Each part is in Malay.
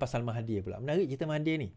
pasal Mahathir pula. Menarik cerita Mahathir ni.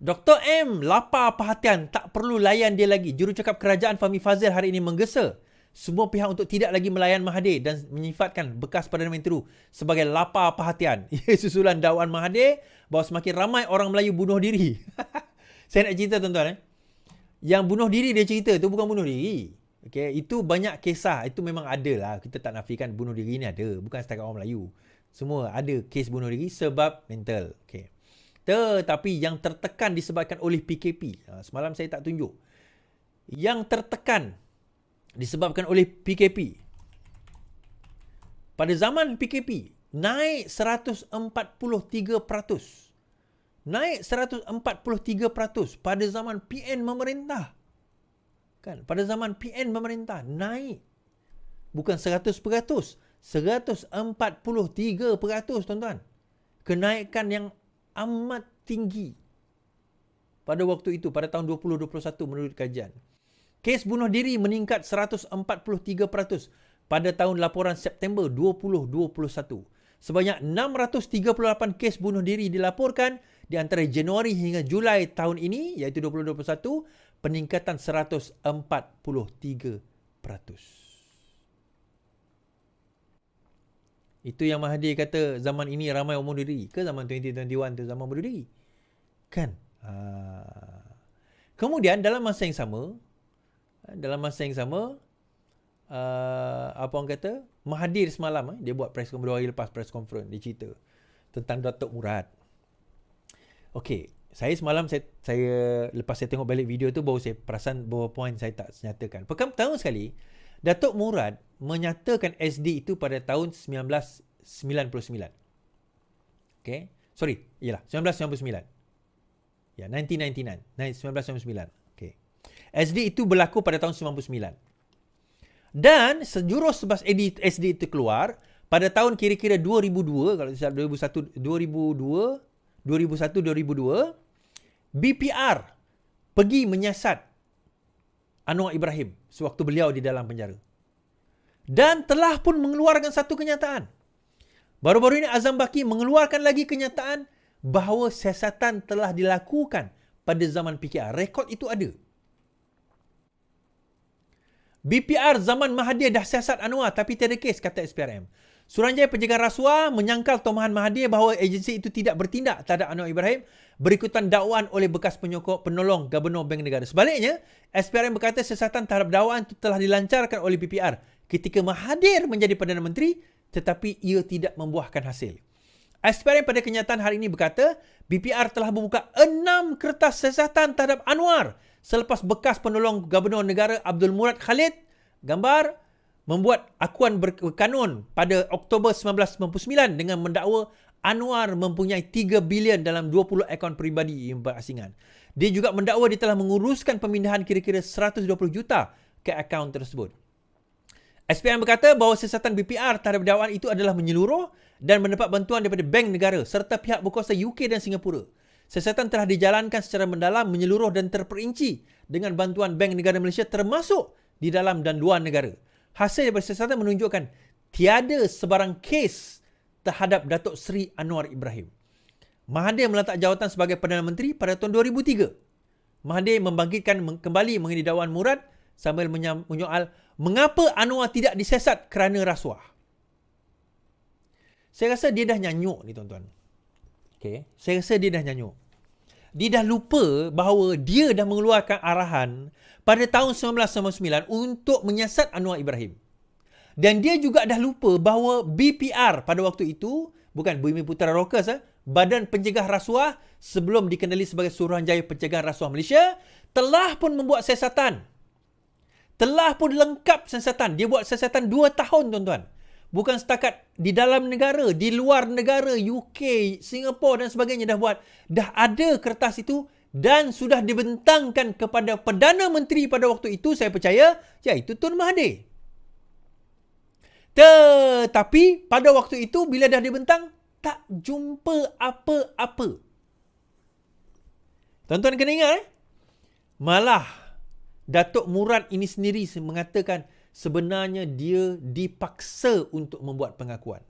Dr. M lapar perhatian, tak perlu layan dia lagi. Jurucakap kerajaan Fahmi Fadzil hari ini menggesa semua pihak untuk tidak lagi melayan Mahathir dan menyifatkan bekas Perdana Menteri sebagai lapar perhatian. Ia susulan dakwaan Mahathir bahawa semakin ramai orang Melayu bunuh diri. Saya nak cerita tuan-tuan. Yang bunuh diri dia cerita tu bukan bunuh diri. Okay, itu banyak kisah. Itu memang ada lah. Kita tak nafikan bunuh diri ni ada. Bukan setakat orang Melayu. Semua ada kes bunuh diri sebab mental. Okay. Tetapi yang tertekan disebabkan oleh PKP. Semalam saya tak tunjuk. Yang tertekan disebabkan oleh PKP. Pada zaman PKP, naik 143%. Naik 143% pada zaman PN memerintah. Kan? Pada zaman PN memerintah, naik. Bukan 100%. 143%, tuan-tuan. Kenaikan yang amat tinggi pada waktu itu, pada tahun 2021 menurut kajian. Kes bunuh diri meningkat 143% pada tahun laporan September 2021. Sebanyak 638 kes bunuh diri dilaporkan di antara Januari hingga Julai tahun ini, iaitu 2021, peningkatan 143%. Itu yang Mahathir kata zaman ini ramai orang bunuh diri. Ke zaman 2021 tu zaman bunuh diri? Kan? Kemudian dalam masa yang sama, apa orang kata, Mahathir semalam dia buat press conference 2 hari lepas press conference, dia cerita tentang Datuk Murad. Okey, saya semalam saya lepas saya tengok balik video tu baru saya perasan beberapa poin saya tak nyatakan. Pertama sekali, Datuk Murad menyatakan SD itu pada tahun 1999. Okey, sorry, iyalah 1999. Ya, 1999. Okey. SD itu berlaku pada tahun 99. Dan sejurus sebab SD itu keluar pada tahun kira-kira 2002, kalau tidak 2001, 2002, BPR pergi menyiasat Anwar Ibrahim sewaktu beliau di dalam penjara. Dan telah pun mengeluarkan satu kenyataan. Baru-baru ini Azam Baki mengeluarkan lagi kenyataan bahawa siasatan telah dilakukan pada zaman PKR. Rekod itu ada. BPR zaman Mahathir dah siasat Anwar tapi tiada kes, kata SPRM. Suruhanjaya Pencegahan Rasuah menyangkal tomahan Mahathir bahawa agensi itu tidak bertindak terhadap Anwar Ibrahim berikutan dakwaan oleh bekas penolong Gubernur Bank Negara. Sebaliknya, SPRM berkata siasatan terhadap dakwaan itu telah dilancarkan oleh BPR ketika Mahathir menjadi Perdana Menteri tetapi ia tidak membuahkan hasil. SPRM pada kenyataan hari ini berkata BPR telah membuka 6 kertas siasatan terhadap Anwar selepas bekas penolong Gubernur Negara Abdul Murad Khalid, gambar, membuat akuan berkanun pada Oktober 1999 dengan mendakwa Anwar mempunyai 3 bilion dalam 20 akaun peribadi yang berasingan. Dia juga mendakwa dia telah menguruskan pemindahan kira-kira 120 juta ke akaun tersebut. SPM berkata bahawa siasatan BPR terhadap dakwaan itu adalah menyeluruh dan mendapat bantuan daripada bank negara serta pihak berkuasa UK dan Singapura. Siasatan telah dijalankan secara mendalam, menyeluruh dan terperinci dengan bantuan Bank Negara Malaysia termasuk di dalam dan luar negara. Hasil daripada siasatan menunjukkan tiada sebarang kes terhadap Datuk Seri Anwar Ibrahim. Mahathir meletak jawatan sebagai Perdana Menteri pada tahun 2003. Mahathir membangkitkan kembali mengenai dakwaan Murad sambil menyoal mengapa Anwar tidak disiasat kerana rasuah. Saya rasa dia dah nyanyuk ni tuan-tuan. Okay. Saya rasa dia dah nyanyuk. Dia dah lupa bahawa dia dah mengeluarkan arahan pada tahun 1999 untuk menyiasat Anwar Ibrahim. Dan dia juga dah lupa bahawa BPR pada waktu itu, bukan Bumi Putera Rockers, Badan Pencegah Rasuah sebelum dikenali sebagai Suruhanjaya Pencegahan Rasuah Malaysia, telah pun membuat siasatan. Telah pun lengkap siasatan. Dia buat siasatan 2 tahun tuan-tuan. Bukan setakat di dalam negara, di luar negara, UK, Singapura dan sebagainya dah buat. Dah ada kertas itu dan sudah dibentangkan kepada Perdana Menteri pada waktu itu, saya percaya, iaitu Tun Mahathir. Tetapi pada waktu itu bila dah dibentang, tak jumpa apa-apa. Tuan-tuan kena ingat, malah Datuk Murad ini sendiri mengatakan sebenarnya dia dipaksa untuk membuat pengakuan.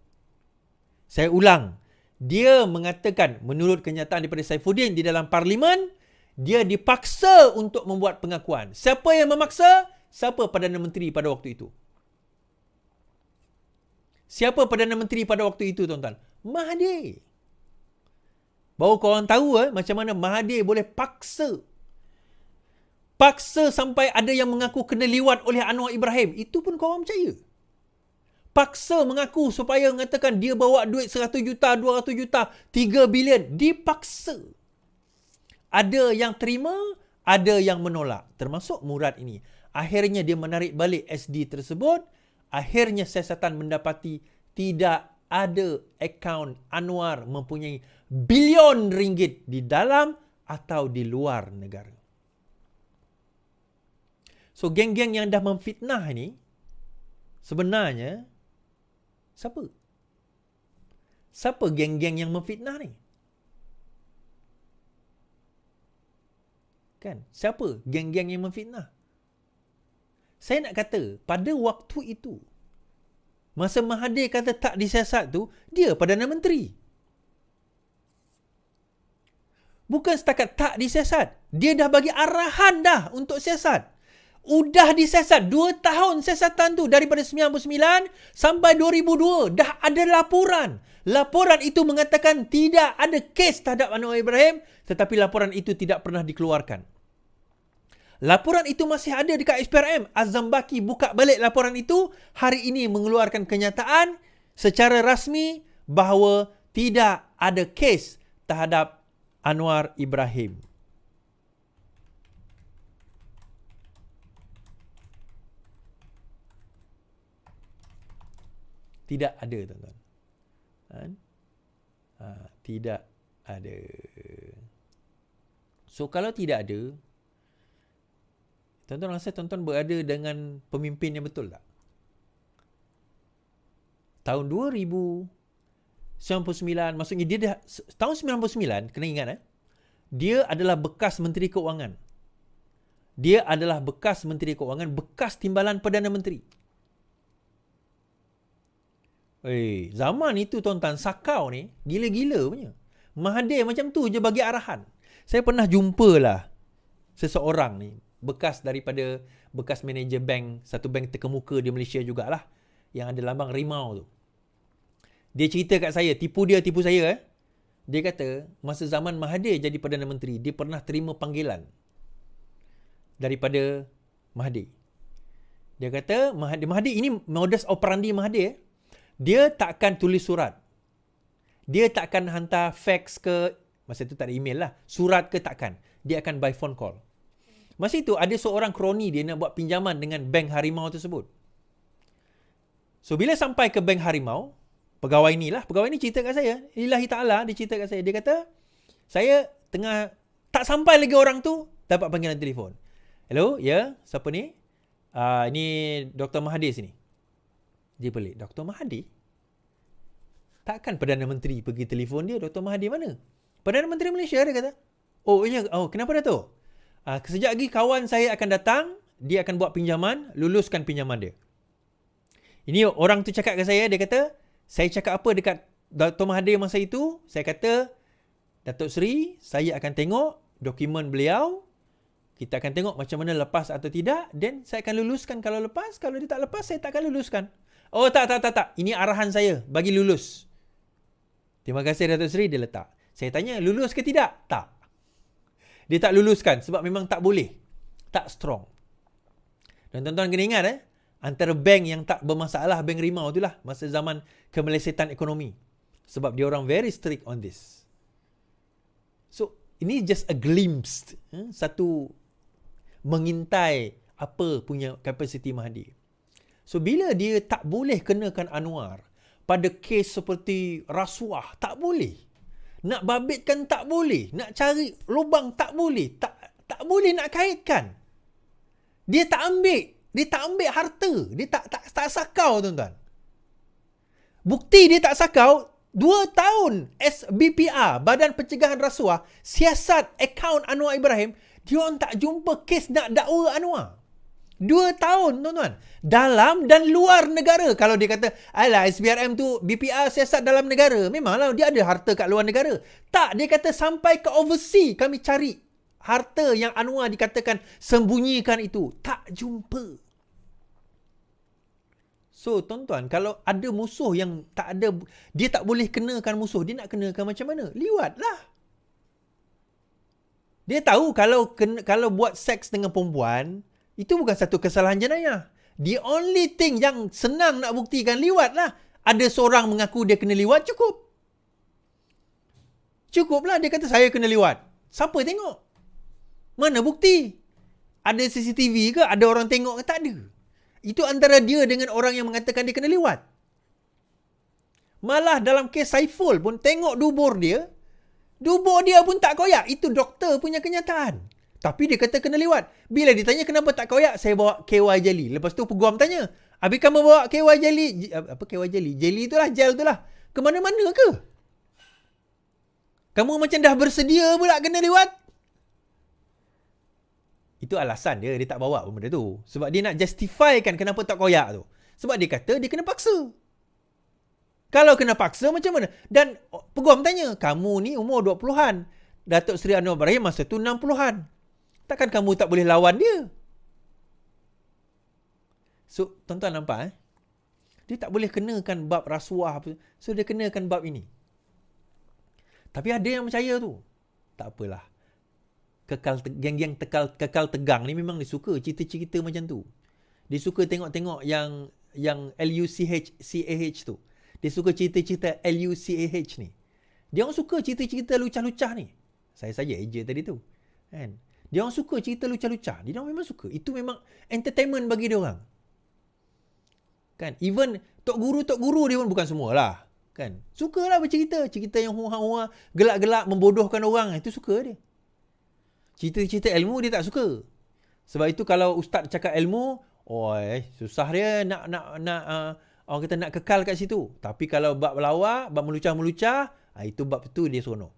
Saya ulang, Dia mengatakan, menurut kenyataan daripada Saifuddin di dalam parlimen, dia dipaksa untuk membuat pengakuan. Siapa yang memaksa? Siapa Perdana Menteri pada waktu itu? Siapa Perdana Menteri pada waktu itu, tuan-tuan? Mahathir. Baru korang tahu macam mana Mahathir boleh paksa sampai ada yang mengaku kena liwat oleh Anwar Ibrahim. Itu pun korang percaya. Paksa mengaku supaya mengatakan dia bawa duit 100 juta, 200 juta, 3 bilion. Dipaksa. Ada yang terima, ada yang menolak. Termasuk Murad ini. Akhirnya dia menarik balik SD tersebut. Akhirnya siasatan mendapati tidak ada akaun Anwar mempunyai bilion ringgit di dalam atau di luar negara. So, geng-geng yang dah memfitnah ni, sebenarnya, siapa? Siapa geng-geng yang memfitnah ni? Kan? Siapa geng-geng yang memfitnah? Saya nak kata, pada waktu itu, masa Mahathir kata tak disiasat tu, dia Perdana Menteri. Bukan setakat tak disiasat. Dia dah bagi arahan dah untuk siasat. Udah disiasat 2 tahun siasatan tu, daripada 99 sampai 2002. Dah ada laporan. Laporan itu mengatakan tidak ada kes terhadap Anwar Ibrahim, tetapi laporan itu tidak pernah dikeluarkan. Laporan itu masih ada dekat SPRM. Azam Baki buka balik laporan itu, hari ini mengeluarkan kenyataan secara rasmi bahawa tidak ada kes terhadap Anwar Ibrahim. Tidak ada, tuan-tuan. Tidak ada. So, kalau tidak ada, tuan-tuan rasa tuan-tuan berada dengan pemimpin yang betul tak? Tahun 2099, maksudnya dia dah, tahun 99, kena ingat dia adalah bekas Menteri Keuangan. Dia adalah bekas Menteri Keuangan, bekas timbalan Perdana Menteri. Zaman itu tuan-tuan, sakau ni gila-gila punya. Mahathir macam tu je bagi arahan. Saya pernah jumpalah seseorang ni, bekas manager bank, satu bank terkemuka di Malaysia jugalah, yang ada lambang rimau tu. Dia cerita kat saya, tipu saya. Dia kata, masa zaman Mahathir jadi Perdana Menteri, dia pernah terima panggilan daripada Mahathir. Dia kata, Mahathir ini modus operandi Mahathir. Dia takkan tulis surat. Dia takkan hantar fax ke, masa itu tak ada email lah, surat ke takkan. Dia akan by phone call. Masa itu ada seorang kroni dia nak buat pinjaman dengan bank Harimau tersebut. So, bila sampai ke bank Harimau, pegawai ni cerita kat saya, lillahi ta'ala, dia cerita kat saya. Dia kata, saya tengah, tak sampai lagi orang tu, dapat panggilan telefon. Hello, ya, siapa ni? Ini Dr. Mahathir sini. Dia pelik, Dr. Mahathir? Takkan Perdana Menteri pergi telefon dia, Dr. Mahathir mana? Perdana Menteri Malaysia, dia kata. Oh, iya, kenapa Dato'? Sekejap lagi kawan saya akan datang, dia akan buat pinjaman, luluskan pinjaman dia. Ini orang tu cakap ke saya, dia kata, saya cakap apa dekat Dr. Mahathir masa itu? Saya kata, Datuk Seri, saya akan tengok dokumen beliau, kita akan tengok macam mana lepas atau tidak, then saya akan luluskan kalau lepas, kalau dia tak lepas, saya tak akan luluskan. Oh, tak. Ini arahan saya, bagi lulus. Terima kasih Datuk Seri, dia letak. Saya tanya, lulus ke tidak? Tak. Dia tak luluskan sebab memang tak boleh. Tak strong. Dan tuan-tuan kena ingat, antara bank yang tak bermasalah, bank Rimau itulah masa zaman kemelesetan ekonomi. Sebab dia orang very strict on this. So, ini just a glimpse. Satu mengintai apa punya kapasiti Mahathir. So, bila dia tak boleh kenakan Anwar pada kes seperti rasuah, tak boleh. Nak babitkan tak boleh. Nak cari lubang tak boleh. Tak boleh nak kaitkan. Dia tak ambil harta. Dia tak sakau, tuan-tuan. Bukti dia tak sakau, 2 tahun SBPR, Badan Pencegahan Rasuah, siasat akaun Anwar Ibrahim, dia orang tak jumpa kes nak dakwa Anwar. 2 tahun, tuan-tuan. Dalam dan luar negara. Kalau dia kata, alah SPRM tu BPR siasat dalam negara. Memanglah dia ada harta kat luar negara. Tak, dia kata sampai ke overseas kami cari harta yang Anwar dikatakan sembunyikan itu. Tak jumpa. So, tuan-tuan, kalau ada musuh yang tak ada, dia tak boleh kenakan musuh. Dia nak kenakan macam mana? Liwatlah. Dia tahu kalau buat seks dengan perempuan, itu bukan satu kesalahan jenayah. The only thing yang senang nak buktikan, liwat lah. Ada seorang mengaku dia kena liwat, cukup. Cukuplah dia kata saya kena liwat. Siapa tengok? Mana bukti? Ada CCTV ke? Ada orang tengok ke? Tak ada. Itu antara dia dengan orang yang mengatakan dia kena liwat. Malah dalam kes Saiful pun tengok dubur dia pun tak koyak. Itu doktor punya kenyataan. Tapi dia kata kena liwat. Bila ditanya kenapa tak koyak, saya bawa KY jelly. Lepas tu peguam tanya, habis kamu bawa KY jelly? Apa KY jelly? Jelly itulah, gel itulah. Ke mana-mana ke? Kamu macam dah bersedia pula kena liwat? Itu alasan dia tak bawa benda tu. Sebab dia nak justifikan kenapa tak koyak tu. Sebab dia kata dia kena paksa. Kalau kena paksa macam mana? Dan peguam tanya, kamu ni umur 20-an. Datuk Seri Anwar Ibrahim masa tu 60-an. Takkan kamu tak boleh lawan dia? So, tuan-tuan nampak Dia tak boleh kenakan bab rasuah. So, dia kenakan bab ini. Tapi ada yang percaya tu. Tak apalah. Geng-geng kekal tegang ni memang dia suka cerita-cerita macam tu. Dia suka tengok-tengok yang LUCH tu. Dia suka cerita-cerita LUCAH ni. Dia orang suka cerita-cerita lucah-lucah ni. Saya saja eja tadi tu. Kan? Dia orang suka cerita lucah-lucah. Dia orang memang suka. Itu memang entertainment bagi dia orang. Kan? Even tok guru dia pun bukan semualah. Kan? Sukalah bercerita. Cerita yang hua-hua, gelak-gelak, membodohkan orang. Itu suka dia. Cerita-cerita ilmu dia tak suka. Sebab itu kalau ustaz cakap ilmu, susah dia nak orang kata nak kekal kat situ. Tapi kalau bab melawak, bab melucah-melucah, itu bab tu dia seronok.